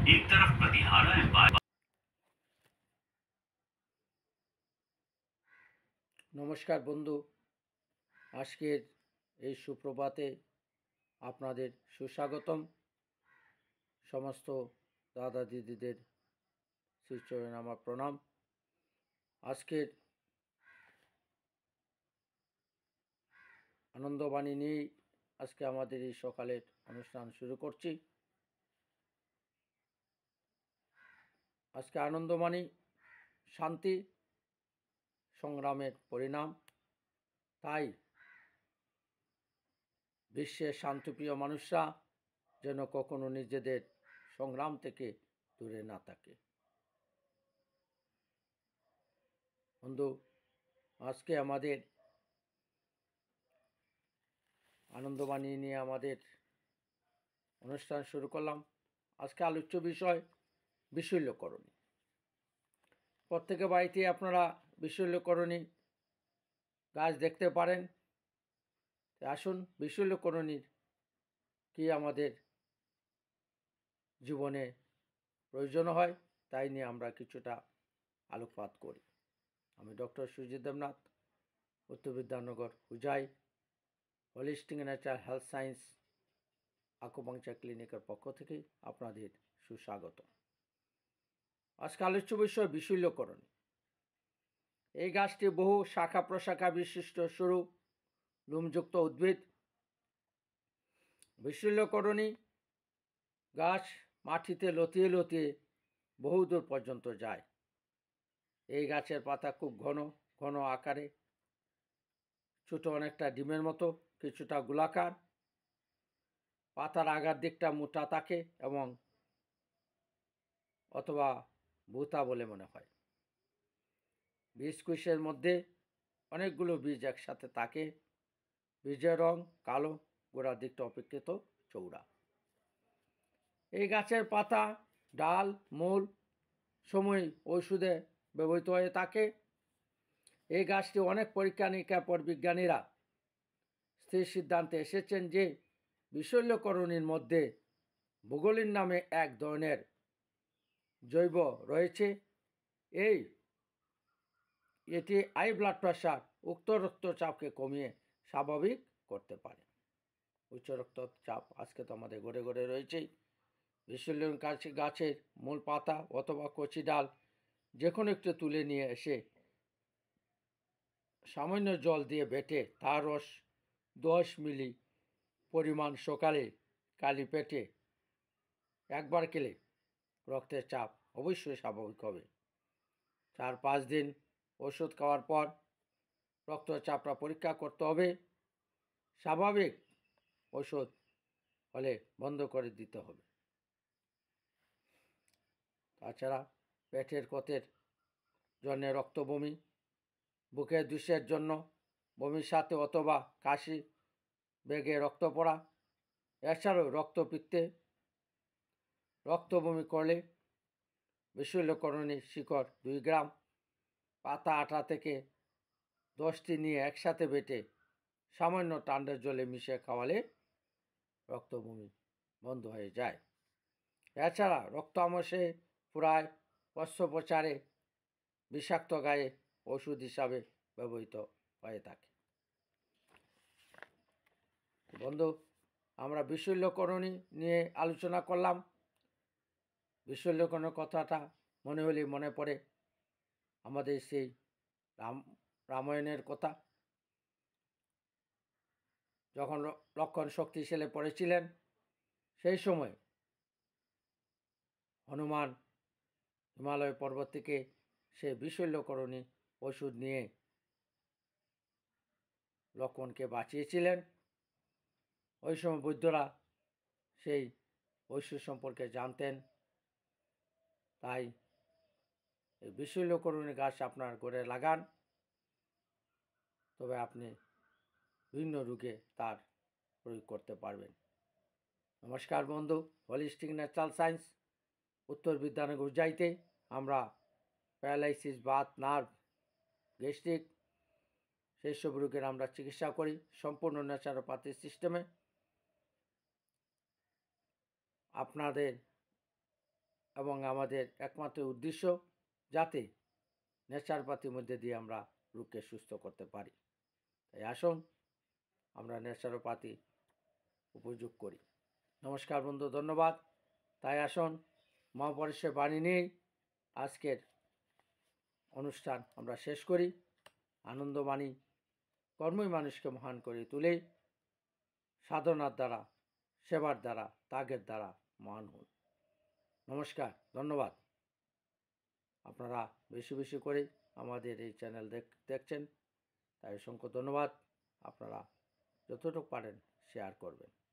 एक तरफ प्रतिहारा है নমস্কার বন্ধু, আজকের এই সুপ্রভাতে আপনাদের সুস্বাগতম। সমস্ত দাদা দিদিদের শ্রীচরণে আমার প্রণাম। আজকের আনন্দবাণী নিয়েই আজকে আমাদের এই সকালের অনুষ্ঠান শুরু করছি। আজকে আনন্দবাণী শান্তি সংগ্রামের পরিণাম। তাই বিশ্বের শান্তিপ্রিয় মানুষরা যেন কখনো নিজেদের সংগ্রাম থেকে দূরে না থাকে। বন্ধু, আজকে আমাদের আনন্দবাণী নিয়ে আমাদের অনুষ্ঠান শুরু করলাম। আজকে আলোচ্য বিষয় বিশল্যকরণী। প্রত্যেকের বাড়িতে আপনারা বিশল্যকরণী গাছ দেখতে পারেন। আসুন, বিশল্যকরণীর কি আমাদের জীবনে প্রয়োজন হয় তাই নিয়ে আমরা কিছুটা আলোকপাত করি। আমি doctor Sujit Debnath, Uttar Vidyanagar, Hojai holistic natural health science acupuncture ক্লিনিকের পক্ষ থেকে আপনাদের সুস্বাগত। আজকে আলোচ্য বিষয় বিশল্যকরণী। এই গাছটি বহু শাখা প্রশাখা বিশিষ্ট সরু লুমযুক্ত উদ্ভিদ। বিশল্যকরণী গাছ মাটিতে লতিয়ে লতিয়ে বহুদূর পর্যন্ত যায়। এই গাছের পাতা খুব ঘন ঘন আকারে, ছোট অনেকটা ডিমের মতো, কিছুটা গোলাকার। পাতার আগার দিকটা মোটা থাকে এবং অথবা ভুতা বলে মনে হয়। বীজকোষের মধ্যে অনেকগুলো বীজ একসাথে থাকে। বীজের রং কালো, গোড়ার দিকটা অপেক্ষিত চৌড়া। এই গাছের পাতা, ডাল, মূল সময় ঔষধে ব্যবহৃত হয়ে থাকে। এই গাছটি অনেক পরীক্ষা নিরীক্ষার পর বিজ্ঞানীরা স্থির সিদ্ধান্তে এসেছেন যে বিশল্যকরণীর মধ্যে ভূগোলিন নামে এক ধরনের জৈব রয়েছে। এটি হাই ব্লাড প্রেশার, উচ্চ রক্তচাপকে কমিয়ে স্বাভাবিক করতে পারে। উচ্চ রক্তচাপ আজকে তো আমাদের ঘরে ঘরে রয়েছেই। বিশল্যকরণী গাছের মূল পাতা অথবা কচি ডাল যে কোনো একটু তুলে নিয়ে এসে সামান্য জল দিয়ে বেটে তার রস 10 মিলি পরিমাণ সকালে খালি পেটে একবার খেলে রক্তের চাপ অবশ্যই স্বাভাবিক হবে। 4-5 দিন ওষুধ খাওয়ার পর রক্তচাপটা পরীক্ষা করতে হবে। স্বাভাবিক ওষুধ হলে বন্ধ করে দিতে হবে। তাছাড়া পেটের ক্ষতের জন্য রক্ত বমি, বুকের দুষের জন্য বমির সাথে অথবা কাশি বেগে রক্ত পড়া, এছাড়াও রক্তপিত্তে রক্ত বমি করলে বিশল্যকরণীর শিকড় 2 গ্রাম, পাতা 8 থেকে 10টি নিয়ে একসাথে বেটে সামান্য ঠান্ডা জলে মিশিয়ে খাওয়ালে রক্ত বমি বন্ধ হয়ে যায়। এছাড়া রক্ত আমসে, পুরায়, অস্ত্রোপচারে, বিষাক্ত গায়ে ওষুধ হিসাবে ব্যবহৃত হয়ে থাকে। বন্ধু, আমরা বিশল্যকরণী নিয়ে আলোচনা করলাম। বিশল্যকরণীর কথাটা মনে হলেই মনে পড়ে আমাদের সেই রামায়ণের কথা। যখন লক্ষ্মণ শক্তিশালী পড়েছিলেন, সেই সময় হনুমান হিমালয় পর্বত থেকে সে বিশল্যকরণী ওষুধ নিয়ে লক্ষ্মণকে বাঁচিয়েছিলেন। ওই সময় বৈদ্যরা সেই ওষুধ সম্পর্কে জানতেন। তাই এই বিশল্যকরণী গাছ আপনার ঘরে লাগান, তবে আপনি বিভিন্ন রোগে তার প্রয়োগ করতে পারবেন। নমস্কার বন্ধু, হোলিস্টিক ন্যাচারাল সায়েন্স উত্তর বিদ্যানগর যাইতে আমরা প্যারালাইসিস, বাত, নার্ভ, গ্যাস্ট্রিক সেই সব রোগের আমরা চিকিৎসা করি সম্পূর্ণ ন্যাচারোপ্যাথি সিস্টেমে। আপনাদের এবং আমাদের একমাত্র উদ্দেশ্য যাতে ন্যাচারোপ্যাথির মধ্যে দিয়ে আমরা রোগকে সুস্থ করতে পারি। তাই আসুন আমরা ন্যাচারোপ্যাথি উপযোগ করি। নমস্কার বন্ধু, ধন্যবাদ। তাই আসুন মহাপুরুষের বাণী নিয়েই আজকের অনুষ্ঠান আমরা শেষ করি। আনন্দবাণী, কর্মই মানুষকে মহান করে তুলে, সাধনার দ্বারা, সেবার দ্বারা, ত্যাগের দ্বারা মহান হন। নমস্কার, ধন্যবাদ। আপনারা বেশি বেশি করে আমাদের এই চ্যানেল দেখছেন, তাই অসংখ্য ধন্যবাদ। আপনারা যতটুকু পারেন শেয়ার করবেন।